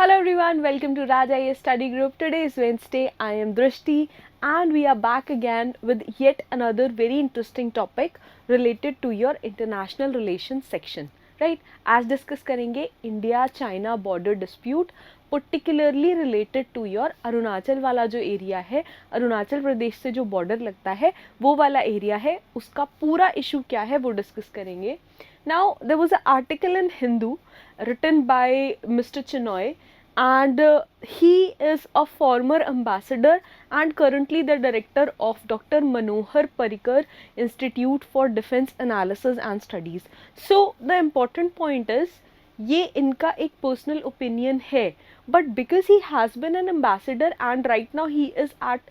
Hello everyone, welcome to Raj IAS Study Group. Today is Wednesday. I am Drishti and we are back again with yet another very interesting topic related to your international relations section. Right? As discuss करेंगे India-China border dispute, particularly related to your Arunachal वाला जो area है, अरुणाचल प्रदेश से जो border लगता है वो वाला एरिया है, उसका पूरा इशू क्या है वो डिस्कस करेंगे. Now there was an article in Hindu written by Mr. Chinoy and he is a former ambassador and currently the director of Dr. Manohar Parrikar Institute for Defense Analysis and Studies. So the important point is ये इनका एक personal opinion है but because he has been an ambassador and right now he is at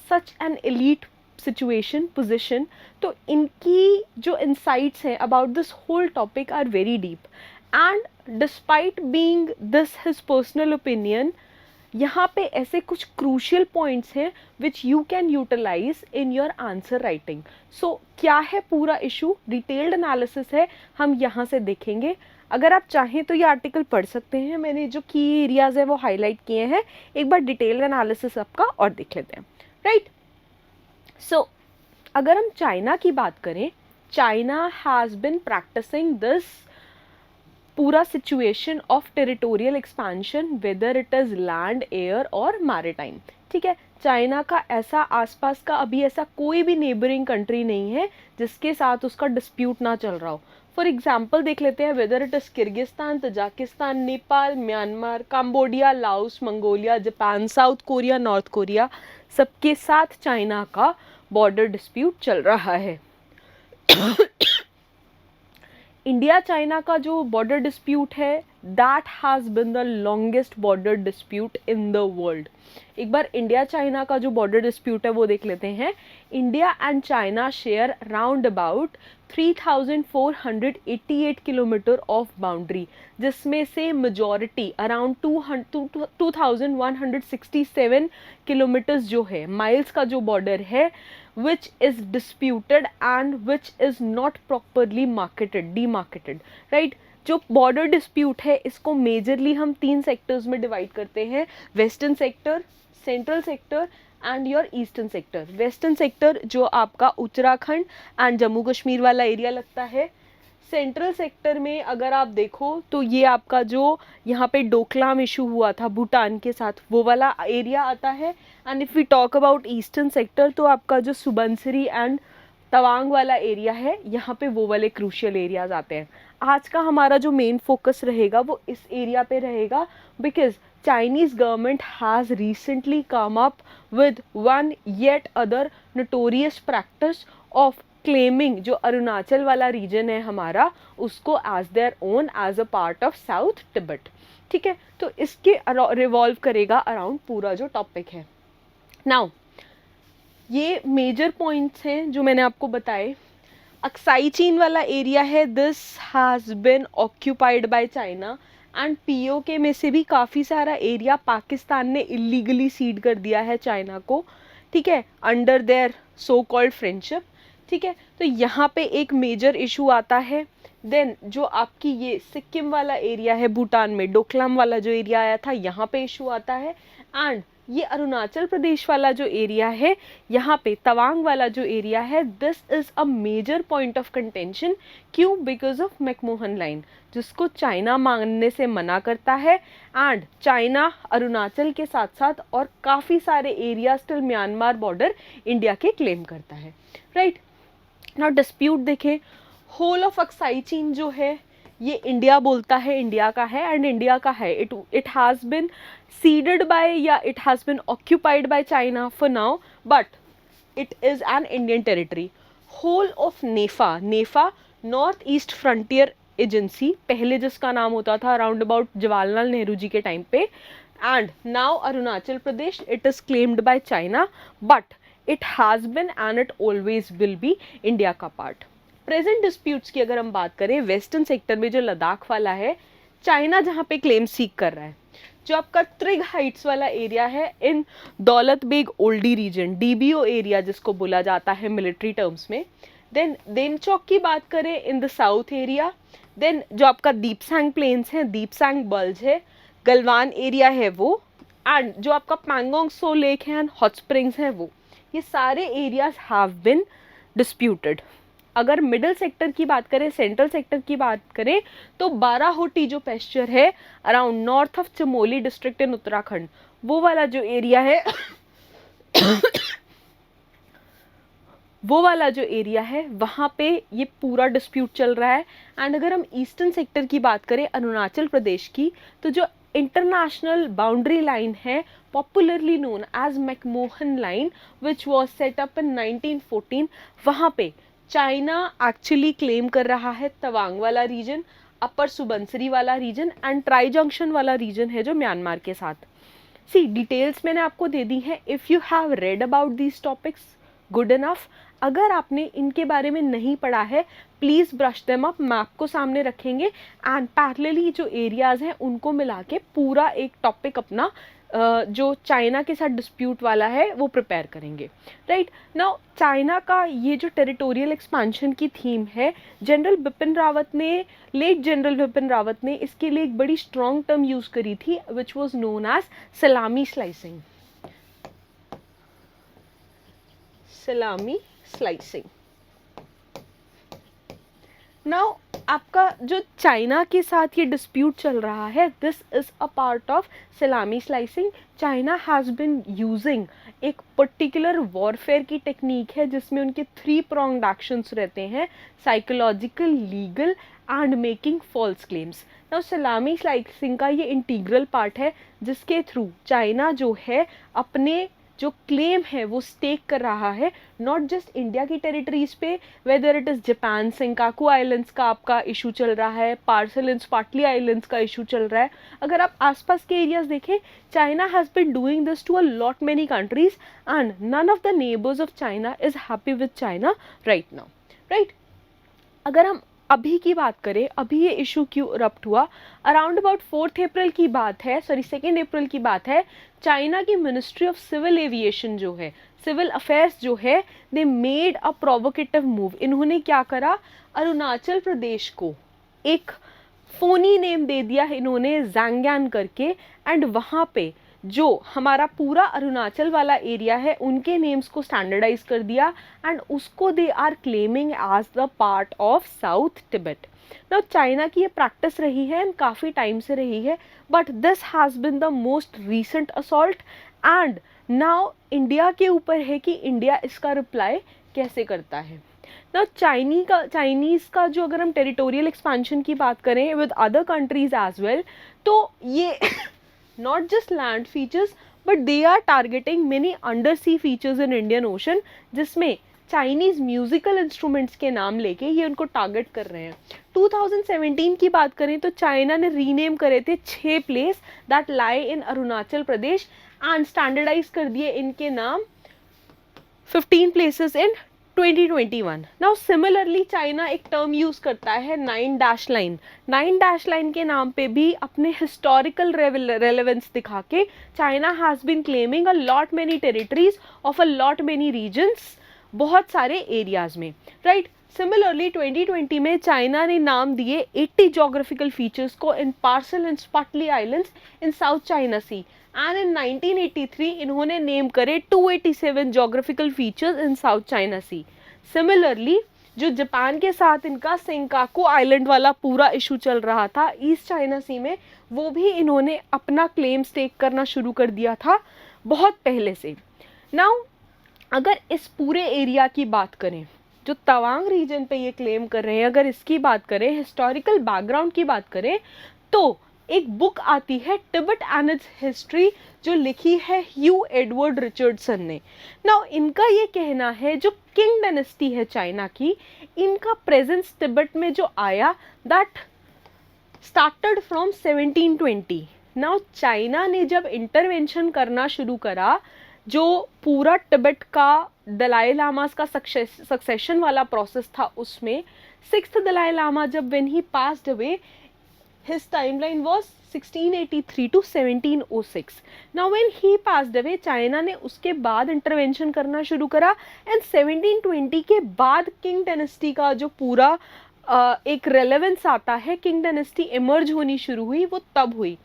such an elite situation position, तो इनकी जो insights हैं about this whole topic are very deep and despite being this his personal opinion यहाँ पे ऐसे कुछ crucial points हैं which you can utilize in your answer writing. So क्या है पूरा इशू, डिटेल्ड एनालिसिस है, हम यहाँ से देखेंगे. अगर आप चाहें तो ये आर्टिकल पढ़ सकते हैं, मैंने जो की एरियाज है वो हाईलाइट किए हैं. एक बार डिटेल्ड एनालिसिस आपका और देख लेते हैं. राइट. सो अगर हम चाइना की बात करें, China has been practicing this पूरा situation of territorial expansion whether it is land, air और मैरिटाइम. ठीक है, चाइना का ऐसा आसपास का अभी ऐसा कोई भी नेबरिंग कंट्री नहीं है जिसके साथ उसका डिस्प्यूट ना चल रहा हो. फॉर एग्जाम्पल देख लेते हैं, weather it is Kyrgyzstan, Tajikistan, Nepal, Myanmar, Cambodia, Laos, Mongolia, Japan, south Korea, north Korea, सबके साथ चाइना का बॉर्डर डिस्प्यूट चल रहा है. इंडिया चाइना का जो बॉर्डर डिस्प्यूट है that has been the longest border dispute in the world. एक बार इंडिया चाइना का जो बॉर्डर डिस्प्यूट है वो देख लेते हैं. India and China share round about 3,488 kilometre of boundary, जिसमें से मेजॉरिटी अराउंड 2,167 किलोमीटर्स जो है माइल्स का जो बॉर्डर है which is disputed and which is not properly demarcated. right? जो बॉर्डर डिस्प्यूट है इसको मेजरली हम 3 सेक्टर्स में डिवाइड करते हैं, western sector, central sector and your eastern sector. Western sector जो आपका उत्तराखंड एंड जम्मू कश्मीर वाला एरिया लगता है. सेंट्रल सेक्टर में अगर आप देखो तो ये आपका जो यहाँ पे डोकलाम इशू हुआ था भूटान के साथ वो वाला एरिया आता है. And if we talk about eastern sector तो आपका जो सुबनसिरी एंड तवांग वाला एरिया है यहाँ पे वो वाले क्रूशियल एरियाज आते हैं. आज का हमारा जो मेन फोकस रहेगा वो इस एरिया पे रहेगा because Chinese government has recently come up with one yet other notorious practice of claiming जो अरुणाचल वाला रीजन है हमारा उसको as their own as a part of South Tibet. ठीक है, तो इसके रिवॉल्व करेगा अराउंड पूरा जो टॉपिक है. नाउ ये मेजर पॉइंट्स हैं जो मैंने आपको बताए. अक्साई चीन वाला एरिया है, this has been occupied by China and PoK में से भी काफ़ी सारा एरिया पाकिस्तान ने इलीगली सीड कर दिया है चाइना को. ठीक है, under their so called friendship. ठीक है, तो यहाँ पे एक मेजर इशू आता है. देन जो आपकी ये सिक्किम वाला एरिया है भूटान में, डोकलाम वाला जो एरिया आया था यहाँ पे इशू आता है. एंड ये अरुणाचल प्रदेश वाला जो एरिया है यहाँ पे तवांग वाला जो एरिया है, this is a major point of contention. क्यों? बिकॉज ऑफ मैकमोहन लाइन जिसको चाइना मानने से मना करता है. एंड चाइना अरुणाचल के साथ साथ और काफ़ी सारे area still Myanmar border India के क्लेम करता है. राइट. नाउ डिस्प्यूट देखें, होल ऑफ अक्साई चीन जो है ये इंडिया बोलता है इंडिया का है एंड इंडिया का है. It has been ceded by या it has been occupied by China for now but it is an Indian territory. Whole of NEFA north east frontier agency, पहले जिसका नाम होता था अराउंड अबाउट जवाहरलाल नेहरू जी के टाइम पे, and now Arunachal Pradesh, it is claimed by China but it has been and it always will be India का part. Present disputes की अगर हम बात करें, वेस्टर्न सेक्टर में जो लद्दाख वाला है चाइना जहाँ पे क्लेम सीक कर रहा है. जो आपका त्रिग हाइट्स वाला एरिया है in Daulat Beg Oldi region, DBO area जिसको बोला जाता है मिलिट्री टर्म्स में. देन देमचौक की बात करें in the south area. Then जो आपका दीपसैंग प्लेन्स हैं, दीपसैंग बल्ज है, गलवान एरिया है वो, एंड जो आपका पैंगोंग सो लेक है एंड हॉट स्प्रिंग्स हैं वो, ये सारे एरियाज हैव बिन डिस्प्यूटेड। अगर मिडिल सेक्टर की बात करें, सेंट्रल सेक्टर की बात करें, तो बाराहोटी जो पेस्चर है around north of Chamoli district in Uttarakhand, वो वाला जो एरिया है वो वाला जो एरिया है वहाँ पे ये पूरा डिस्प्यूट चल रहा है। एंड अगर हम ईस्टर्न सेक्टर की बात करें अरुणाचल प्रदेश की, तो जो इंटरनेशनल बाउंड्री लाइन है popularly known as McMahon line which was set up in 1914, वहाँ पे चाइना एक्चुअली क्लेम कर रहा है तवांग वाला रीजन, अपर सुबनसिरी वाला रीजन एंड ट्राई जंक्शन वाला रीजन है जो म्यांमार के साथ। सी डिटेल्स मैंने आपको दे दी हैं। If you have read about these topics good enough. अगर आपने इनके बारे में नहीं पढ़ा है, please brush them up, map को सामने रखेंगे एंड पैरेलली जो एरियाज़ हैं उनको मिला के पूरा एक टॉपिक अपना जो चाइना के साथ डिस्प्यूट वाला है वो प्रिपेयर करेंगे। राइट नाउ चाइना का ये जो टेरिटोरियल एक्सपेंशन की थीम है, लेट जनरल बिपिन रावत ने इसके लिए एक बड़ी स्ट्रॉन्ग टर्म यूज़ करी थी विच वॉज नोन एज सलामी स्लाइसिंग। सलामी स्लाइसिंग। नाउ आपका जो चाइना के साथ ये डिस्प्यूट चल रहा है, this is a part of salami slicing. China has been using एक पर्टिकुलर वॉरफेयर की टेक्निक है जिसमें उनके 3 pronged एक्शंस रहते हैं, psychological, legal and making false claims. Now salami slicing का ये इंटीग्रल पार्ट है जिसके थ्रू चाइना जो है अपने जो क्लेम है वो स्टेक कर रहा है, नॉट जस्ट इंडिया की टेरिटरीज पे, whether it is Japan, Senkaku islands का आपका इशू चल रहा है, पार्सल एंड स्पार्टली आइलैंड्स का इशू चल रहा है। अगर आप आसपास के एरियाज देखें, China has been doing this to a lot many countries and none of the neighbours of China is happy with China right now. Right, अगर हम अभी की बात करें, अभी ये इशू क्यों इरप्ट हुआ, अराउंड अबाउट 4 अप्रैल की बात है, सॉरी 2 अप्रैल की बात है। चाइना की मिनिस्ट्री ऑफ सिविल एविएशन जो है, सिविल अफेयर्स जो है, they made a provocative move. इन्होंने क्या करा, अरुणाचल प्रदेश को एक फोनी नेम दे दिया इन्होंने ज़ांग्यान करके, एंड वहाँ पे जो हमारा पूरा अरुणाचल वाला एरिया है उनके नेम्स को स्टैंडर्डाइज कर दिया एंड उसको they are claiming as the part of south Tibet. Now China की ये प्रैक्टिस रही है एंड काफ़ी टाइम से रही है, but this has been the most recent assault and now India के ऊपर है कि इंडिया इसका रिप्लाई कैसे करता है। नाउ चाइनीज़ का जो अगर हम टेरिटोरियल एक्सपेंशन की बात करें with other countries as well, तो ये not just land features but they are targeting many undersea features in Indian Ocean, जिसमें चाइनीज़ म्यूजिकल इंस्ट्रूमेंट्स के नाम लेके ये उनको टारगेट कर रहे हैं। 2017 की बात करें तो चाइना ने रीनेम करे थे 6 place that lie in Arunachal Pradesh and standardise कर दिए इनके नाम 15 places in 2021। Now similarly China एक टर्म यूज़ करता है 9 डैश लाइन। 9 डैश लाइन के नाम पे भी अपने हिस्टोरिकल रेलेवेंस दिखा के China has been claiming a lot many territories of a lot many regions, बहुत सारे एरियाज में। राइट, सिमिलरली 2020 में चाइना ने नाम दिए 80 जोग्राफिकल फीचर्स को in Paracel and Spratly islands in South China Sea, and in 1983 इन्होंने नेम करे 287 geographical features in South China Sea. Similarly जो जापान के साथ इनका सेंकाकू आइलैंड वाला पूरा इशू चल रहा था ईस्ट चाइना सी में, वो भी इन्होंने अपना क्लेम स्टेक करना शुरू कर दिया था बहुत पहले से। नाउ अगर इस पूरे एरिया की बात करें जो तवांग रीजन पे ये क्लेम कर रहे हैं, अगर इसकी बात करें, हिस्टोरिकल बैकग्राउंड की बात करें, तो एक बुक आती है तिब्बत एंड इट्स हिस्ट्री जो लिखी है ह्यू एडवर्ड रिचर्डसन ने। नाउ इनका ये कहना है जो किंग डायनेस्टी है चाइना की, इनका प्रेजेंस तिब्बत में जो आया that started from 1720। Now China ने जब इंटरवेंशन करना शुरू करा, जो पूरा तिब्बत का दलाई लामास का सक्सेशन वाला प्रोसेस था, उसमें 6th दलाई लामा जब when he passed away, his timeline was 1683 to 1706. Now when he passed away, China ने उसके बाद इंटरवेंशन करना शुरू करा एंड 1720 के बाद किंग डायनेस्टी का जो पूरा एक रेलेवेंस आता है, किंग डायनेस्टी इमर्ज होनी शुरू हुई, वो तब हुई।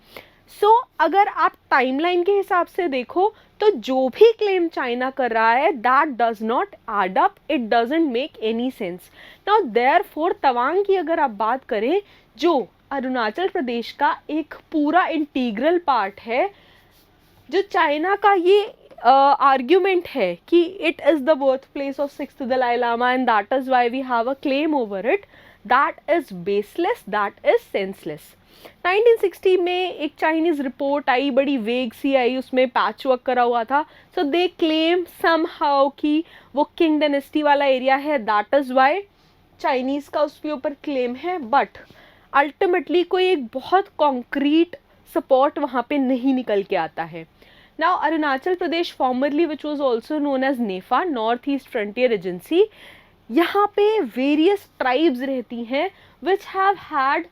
सो अगर आप टाइमलाइन के हिसाब से देखो तो जो भी क्लेम चाइना कर रहा है that does not add up, it doesn't make any sense. Now therefore Tawang की अगर आप बात करें, जो अरुणाचल प्रदेश का एक पूरा इंटीग्रल पार्ट है, जो चाइना का ये आर्ग्यूमेंट है कि it is the birth place of sixth Dalai Lama and that is why we have a claim over it, that is baseless, that is senseless. 1960 में एक चाइनीज रिपोर्ट आई, बड़ी वेग सी आई, उसमें पैच वर्क करा हुआ था। सो दे क्लेम समहाउ कि वो किंग डायनेस्टी वाला एरिया है, दैट इज वाई चाइनीज का उसके ऊपर क्लेम है, बट अल्टीमेटली कोई एक बहुत कॉन्क्रीट सपोर्ट वहाँ पे नहीं निकल के आता है। Now Arunachal Pradesh formerly which was also known as NEFA, north east frontier Agency, यहाँ पे वेरियस ट्राइब्स रहती हैं विच हैव हैड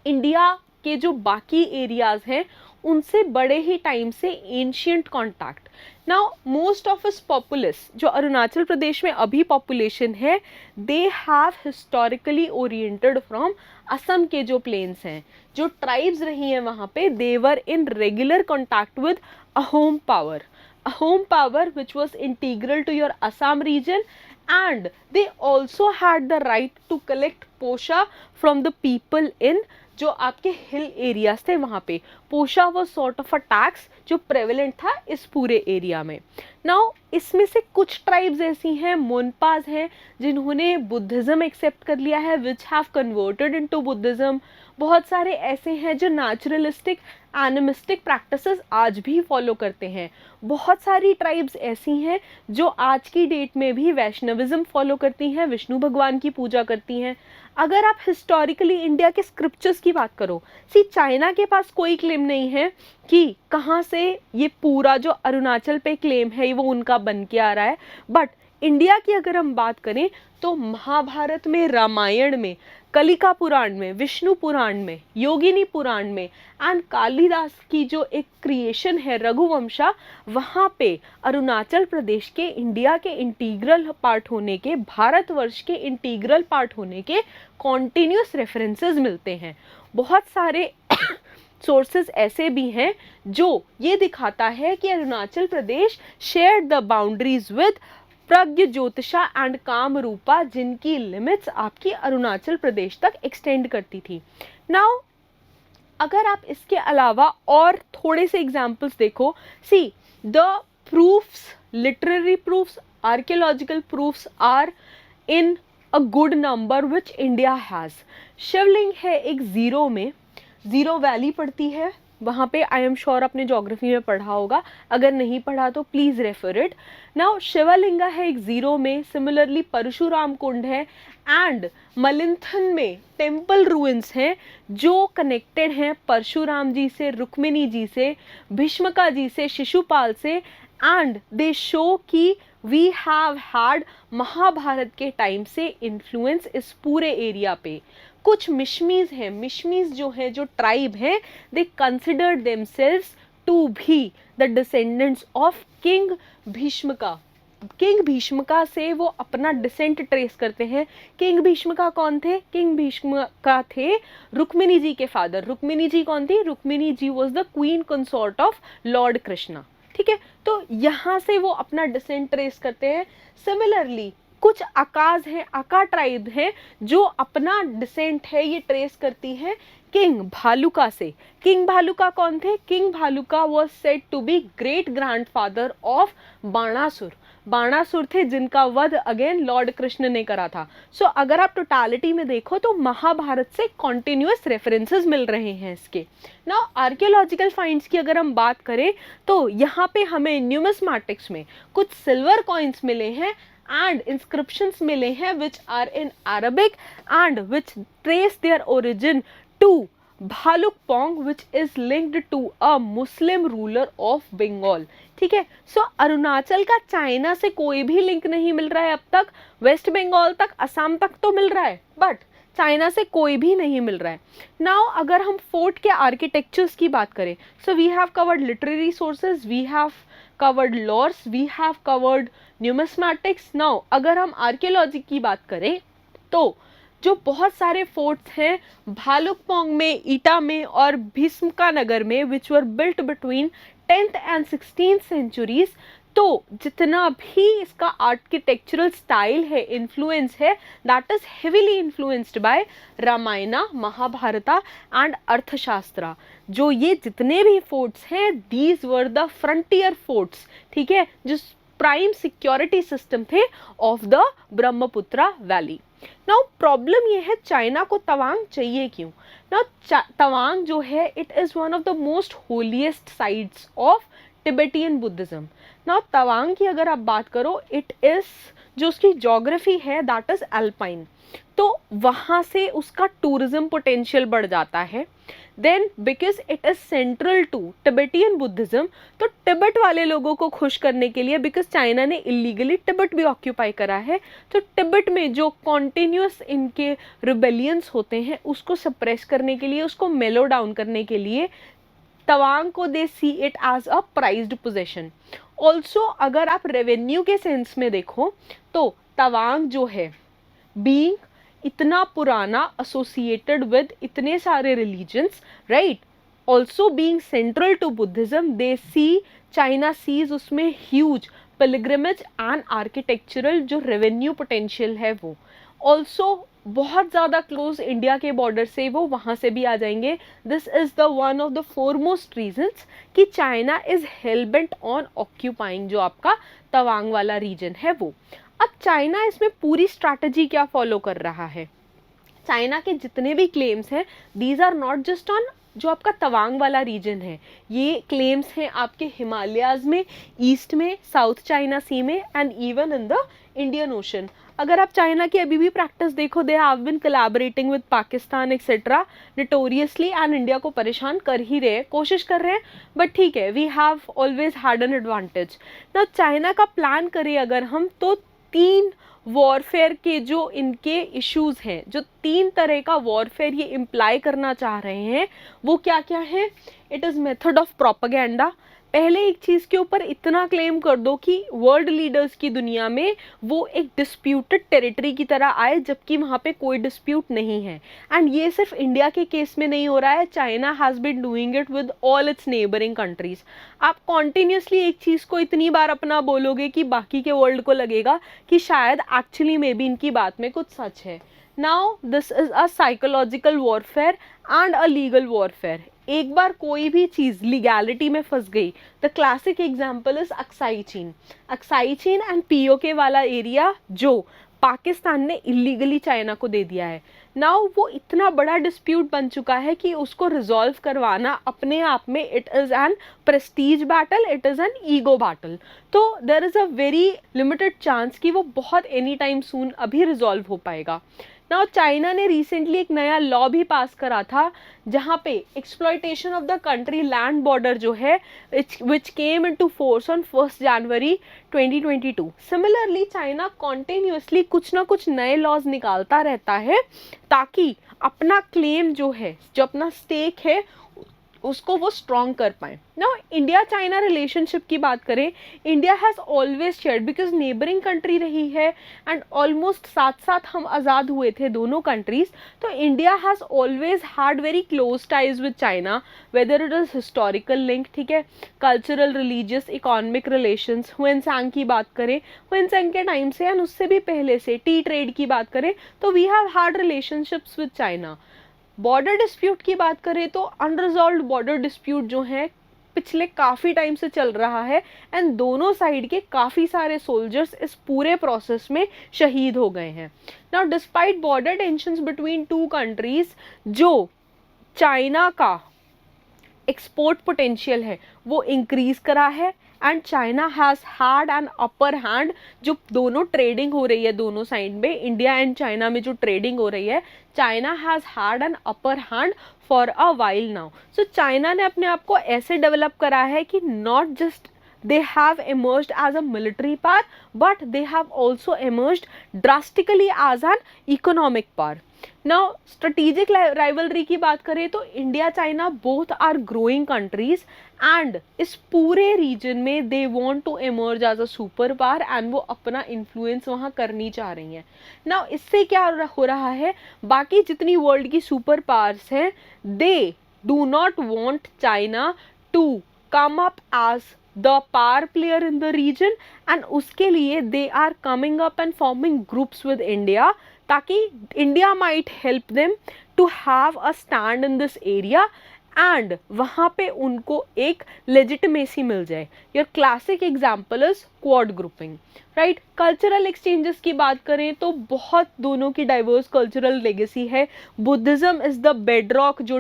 इंडिया के जो बाकी एरियाज हैं उनसे बड़े ही टाइम से ancient contact. Now most of इस पॉपुलस, जो अरुणाचल प्रदेश में अभी पॉपुलेशन है, they have historically oriented from Assam के जो प्लेन्स हैं, जो ट्राइब्स रही हैं वहाँ पे, they were in regular contact with Ahom power which was integral to your Assam region, and they also had the right to collect Porsche from the people in जो आपके हिल एरियाज थे वहाँ पे। Posa was sort of a tax जो prevalent था इस पूरे area में। नाउ इसमें से कुछ ट्राइब्स ऐसी हैं, मोनपाज हैं, जिन्होंने बुद्धिज़्म एक्सेप्ट कर लिया है, which have converted into Buddhism. बहुत सारे ऐसे हैं जो नेचुरलिस्टिक एनिमिस्टिक प्रैक्टिसेस आज भी फॉलो करते हैं। बहुत सारी ट्राइब्स ऐसी हैं जो आज की डेट में भी वैष्णविज्म फॉलो करती हैं, विष्णु भगवान की पूजा करती हैं। अगर आप हिस्टोरिकली इंडिया के स्क्रिप्चर्स की बात करो, चाइना के पास कोई क्लेम नहीं है कि कहाँ से ये पूरा जो अरुणाचल पे क्लेम है वो उनका बन के आ रहा है, बट इंडिया की अगर हम बात करें तो महाभारत में, रामायण में, कलिका पुराण में, विष्णु पुराण में, योगिनी पुराण में एंड कालिदास की जो एक क्रिएशन है रघुवंशा, वहाँ पे अरुणाचल प्रदेश के इंडिया के इंटीग्रल पार्ट होने के, भारतवर्ष के इंटीग्रल पार्ट होने के कॉन्टिन्यूस रेफरेंसेस मिलते हैं। बहुत सारे सोर्सेज ऐसे भी हैं जो ये दिखाता है कि Arunachal Pradesh shared the boundaries with Pragjyotisha and Kamrupa, जिनकी लिमिट्स आपकी अरुणाचल प्रदेश तक एक्सटेंड करती थी। नाउ अगर आप इसके अलावा और थोड़े से एग्जाम्पल्स देखो, see the proofs, literary proofs, archaeological proofs are in a good number which India has. Shivling है एक ज़ीरो में, ज़ीरो वैली पड़ती है वहाँ पे, आई एम श्योर अपने ज्योग्राफी में पढ़ा होगा, अगर नहीं पढ़ा तो please refer it. Now Shivalinga है एक ज़ीरो में, सिमिलरली परशुराम कुंड है एंड मलिंथन में टेम्पल रूइंस हैं जो कनेक्टेड हैं परशुराम जी से, रुक्मिणी जी से, भीष्मका जी से, शिशुपाल से, एंड दे शो कि वी हैव हैड महाभारत के टाइम से इन्फ्लुएंस इस पूरे एरिया पे। कुछ मिशमीज हैं, मिशमीज जो है, जो ट्राइब है, they consider themselves to be the descendants of king Bhishmaka. King Bhishmaka से वो अपना डिसेंट ट्रेस करते हैं। किंग भीष्मका कौन थे? किंग भीष्मका थे रुक्मिणी जी के फादर। रुक्मिणी जी कौन थी? Rukmini ji was the queen consort of lord Krishna. ठीक है, तो यहाँ से वो अपना डिसेंट ट्रेस करते हैं। सिमिलरली कुछ अकाज हैं, अका ट्राइब हैं जो अपना डिसेंट है ये ट्रेस करती हैं किंग भालुका से। किंग भालुका कौन थे? King Bhaluka was said to be great grandfather of Banasura. Banasura थे जिनका वध अगेन लॉर्ड कृष्ण ने करा था। सो अगर आप टोटालिटी में देखो तो महाभारत से कॉन्टिन्यूअस रेफरेंसेस मिल रहे हैं इसके। नाउ आर्कियोलॉजिकल फाइंड्स की अगर हम बात करें तो यहाँ पे हमें न्यूमिस्मैटिक्स में कुछ सिल्वर कॉइन्स मिले हैं and inscriptions मिले हैं which are in Arabic and which trace their origin to Bhalukpong which is linked to a Muslim ruler of Bengal। ठीक है, सो अरुणाचल का चाइना से कोई भी लिंक नहीं मिल रहा है अब तक। वेस्ट बंगाल तक, असम तक तो मिल रहा है, बट चाइना से कोई भी नहीं मिल रहा है। नाउ अगर हम फोर्ट के आर्किटेक्चर्स की बात करें, so we have covered literary sources, we have covered lores, we have covered numismatics। now अगर हम आर्कियोलॉजी की बात करें तो जो बहुत सारे फोर्ट्स हैं भालुकपोंग में, ईटा में और भीष्मकानगर में, which were built between 10th and 16th centuries, तो जितना भी इसका आर्किटेक्चरल स्टाइल है, इन्फ्लुएंस है, that is heavily influenced by Ramayana, Mahabharata and Arthashastra. जो ये जितने भी फोर्ट्स हैं, these were the frontier forts, ठीक है, जो प्राइम सिक्योरिटी सिस्टम थे of the Brahmaputra valley. Now problem ये है चाइना को तवांग चाहिए क्यों? नाउ तवांग जो है it is one of the most holiest sites of Tibetan Buddhism. Now Tawang की अगर आप बात करो, इट इज जो उसकी ज्योग्राफी है दैट इज अल्पाइन, तो वहाँ से उसका टूरिज्म पोटेंशियल बढ़ जाता है। Then because it is central to Tibetan Buddhism, तो टिबेट वाले लोगों को खुश करने के लिए, बिकॉज चाइना ने इलीगली टिबेट भी ऑक्यूपाई करा है, तो टिबेट में जो कॉन्टिन्यूस इनके रिबेलियंस होते हैं उसको सप्रेस करने के लिए, उसको मेलो डाउन करने के लिए तवांग को they see it as a prized possession. Also अगर आप रेवेन्यू के सेंस में देखो तो तवांग जो है बीइंग इतना पुराना, एसोसिएटेड विद इतने सारे religions, right, also being central to Buddhism, they see, China sees उसमें ह्यूज पिलग्रिमेज एंड आर्किटेक्चरल जो रेवेन्यू पोटेंशियल है वो। ऑल्सो बहुत ज़्यादा क्लोज इंडिया के बॉर्डर से, वो वहाँ से भी आ जाएंगे। This is the one of the foremost reasons कि China is hellbent on occupying जो आपका तवांग वाला रीजन है वो। अब चाइना इसमें पूरी स्ट्रैटेजी क्या फॉलो कर रहा है? चाइना के जितने भी क्लेम्स हैं, these are not just on जो आपका तवांग वाला रीजन है, ये क्लेम्स हैं आपके हिमालयाज में, ईस्ट में, साउथ चाइना सी में and even in the Indian Ocean. अगर आप चाइना की अभी भी प्रैक्टिस देखो, they have been collaborating with Pakistan etcetera notoriously, and India को परेशान कर ही रहे हैं, कोशिश कर रहे हैं, बट ठीक है, we have always had an advantage. ना चाइना का प्लान करें अगर हम, तो 3 वॉरफेयर के जो इनके इश्यूज हैं, जो 3 तरह का वॉरफेयर ये इम्प्लाई करना चाह रहे हैं, वो क्या क्या है? It is method of propaganda. पहले एक चीज़ के ऊपर इतना क्लेम कर दो कि वर्ल्ड लीडर्स की दुनिया में वो एक डिस्प्यूटेड टेरिटरी की तरह आए, जबकि वहाँ पे कोई डिस्प्यूट नहीं है। एंड ये सिर्फ इंडिया के केस में नहीं हो रहा है, China has been doing it with all its neighbouring countries. आप कॉन्टिन्यूसली एक चीज़ को इतनी बार अपना बोलोगे कि बाकी के वर्ल्ड को लगेगा कि शायद एक्चुअली में भी इनकी बात में कुछ सच है। Now this is a psychological warfare and a legal warfare. एक बार कोई भी चीज़ लीगैलिटी में फंस गई, the classic example is Aksai चीन। अक्साई चीन एंड पीओके वाला एरिया जो पाकिस्तान ने इलीगली चाइना को दे दिया है, नाउ वो इतना बड़ा डिस्प्यूट बन चुका है कि उसको रिजॉल्व करवाना अपने आप में it is an prestige battle, it is an ego battle. तो there is a very limited chance कि वो बहुत एनी टाइम सून अभी रिजॉल्व हो पाएगा। नाउ चाइना ने रिसेंटली एक नया लॉ भी पास करा था जहाँ पे exploitation of the country land border जो है which came into force on 1 January 2022। Similarly China continuously कुछ ना कुछ नए लॉज निकालता रहता है ताकि अपना क्लेम जो है, जो अपना स्टेक है, उसको वो स्ट्रॉन्ग कर पाए। ना इंडिया चाइना रिलेशनशिप की बात करें, India has always shared, because neighbouring country रही है एंड ऑलमोस्ट साथ साथ हम आज़ाद हुए थे दोनों कंट्रीज, तो India has always had very close ties with China, weather it is historical link, ठीक है, cultural, religious, economic relations. Hiuen Tsang की बात करें, हुएनसांग के टाइम से एंड उससे भी पहले से टी ट्रेड की बात करें तो we have had relationships with China. Border dispute की बात करें तो अनरिजॉल्व्ड बॉर्डर डिस्प्यूट जो है पिछले काफ़ी टाइम से चल रहा है एंड दोनों साइड के काफ़ी सारे सोल्जर्स इस पूरे प्रोसेस में शहीद हो गए हैं। Now despite border tensions between 2 countries, जो चाइना का एक्सपोर्ट पोटेंशियल है वो इंक्रीज करा है and China has had an upper hand. जो दोनों ट्रेडिंग हो रही है दोनों साइड में, इंडिया एंड चाइना में जो ट्रेडिंग हो रही है, China has had an upper hand for a while now. So China ने अपने आप को ऐसे डेवलप करा है कि not just they have emerged as a military power, but they have also emerged drastically as an economic power. Now strategic rivalry की बात करें तो India China both are growing countries and इस पूरे रीजन में they want to emerge as a super power and वो अपना influence वहाँ करनी चाह रही हैं. नाउ इससे क्या हो रहा है, बाकी जितनी वर्ल्ड की सुपर पावर्स हैं they do not want China to come up as the power player in the region, and उसके लिए they are coming up and forming groups with India ताकि India might help them to have a stand in this area and वहाँ पे उनको एक legitimacy मिल जाए. Your classic example is quad grouping, right. Cultural exchanges की बात करें तो बहुत दोनों की डाइवर्स कल्चरल लेगेसी है. बुद्धिज्म इज द बेडरॉक जो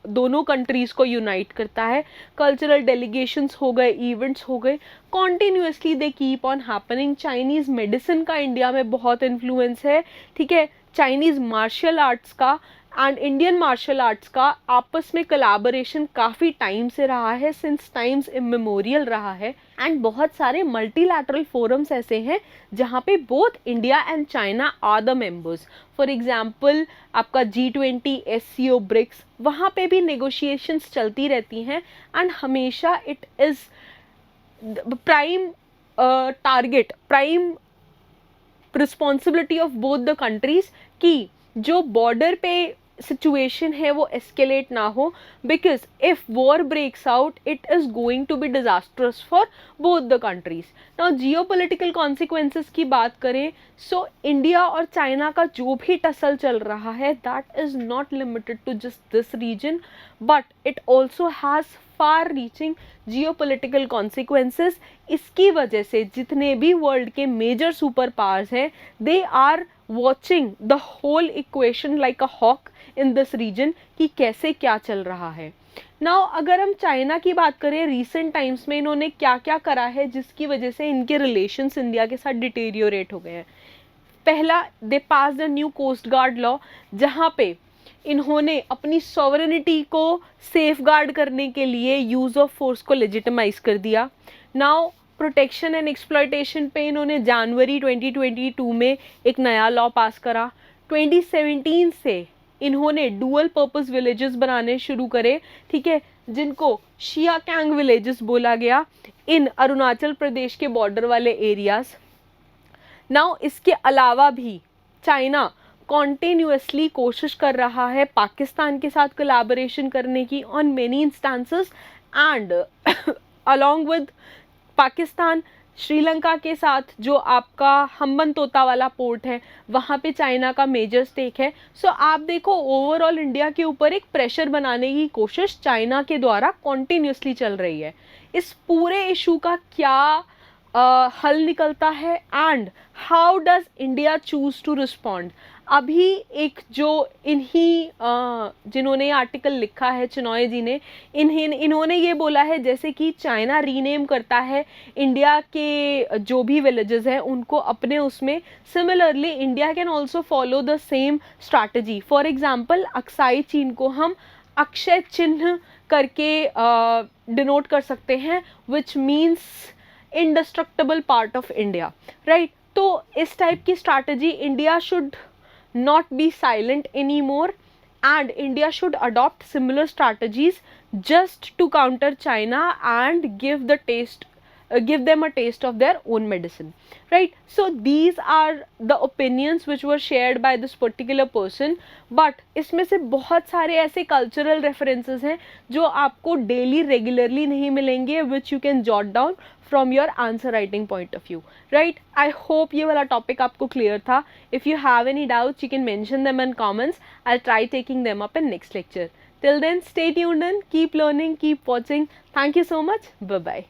दोनों कंट्रीज को यूनाइट करता है. कल्चरल डेलीगेशंस हो गए, इवेंट्स हो गए, continuously they keep on happening. Chinese medicine का इंडिया में बहुत इन्फ्लुएंस है, ठीक है. चाइनीज मार्शल आर्ट्स का एंड इंडियन मार्शल आर्ट्स का आपस में कोलैबोरेशन काफ़ी टाइम से रहा है, सिंस टाइम्स इमेमोरियल रहा है. एंड बहुत सारे मल्टीलैटरल फोरम्स ऐसे हैं जहाँ पे both India and China are the members. For example आपका G20, SCO, ब्रिक्स, वहाँ पे भी नेगोशिएशंस चलती रहती हैं एंड हमेशा it is prime target, prime responsibility of both the countries कि जो बॉर्डर पे सिचुएशन है वो एस्केलेट ना हो, because if war breaks out it is going to be disasters for both the countries. Now geopolitical consequences की बात करें सो इंडिया और चाइना का जो भी टसल चल रहा है that is not limited to just this region, but it also has far reaching geopolitical consequences. इसकी वजह से जितने भी वर्ल्ड के मेजर सुपर पावर्स हैं they are watching the whole equation like a hawk in this region कि कैसे क्या चल रहा है. नाउ अगर हम चाइना की बात करें, रिसेंट टाइम्स में इन्होंने क्या क्या करा है जिसकी वजह से इनके रिलेशंस इंडिया के साथ डिटेरियोरेट हो गए हैं. पहला, they pass the new coast guard law जहाँ पे इन्होंने अपनी सॉवरेनिटी को सेफगार्ड करने के लिए यूज़ ऑफ फोर्स को लेजिटिमाइज कर दिया. नाउ प्रोटेक्शन एंड एक्सप्लॉयटेशन पे इन्होंने जनवरी 2022 में एक नया लॉ पास करा. 2017 से इन्होंने डुअल पर्पस विलेजेस बनाने शुरू करे, ठीक है, जिनको शियाकैंग विलेजेस बोला गया इन अरुणाचल प्रदेश के बॉर्डर वाले एरियाज. नाउ इसके अलावा भी चाइना कॉन्टिन्यूसली कोशिश कर रहा है पाकिस्तान के साथ कोलैबोरेशन करने की on many instances and along with Pakistan Sri Lanka के साथ जो आपका हम्बनतोता वाला पोर्ट है वहाँ पे चाइना का मेजर स्टेक है. सो आप देखो ओवरऑल इंडिया के ऊपर एक प्रेशर बनाने की कोशिश चाइना के द्वारा कॉन्टिन्यूसली चल रही है. इस पूरे इशू का क्या हल निकलता है and how does India choose to respond. अभी एक जो जिन्होंने आर्टिकल लिखा है चिनॉय जी ने, इन्होंने ये बोला है जैसे कि चाइना रीनेम करता है इंडिया के जो भी विलेजेस हैं उनको अपने उसमें, similarly India can also follow the same strategy. For example Aksai चीन को हम अक्षय चिन्ह करके डिनोट कर सकते हैं which means indestructible part of India, right. तो इस टाइप की strategy India should not be silent anymore and India should adopt similar strategies just to counter China and give them a taste of their own medicine, right. So these are the opinions which were shared by this particular person, but इसमें से बहुत सारे ऐसे cultural references हैं जो आपको daily regularly नहीं मिलेंगे, which you can jot down from your answer writing point of view, right. I hope ये वाला topic आपको clear था. If you have any doubts you can mention them in comments. I'll try taking them up in next lecture. Till then, stay tuned and keep learning, keep watching. Thank you so much. Bye bye.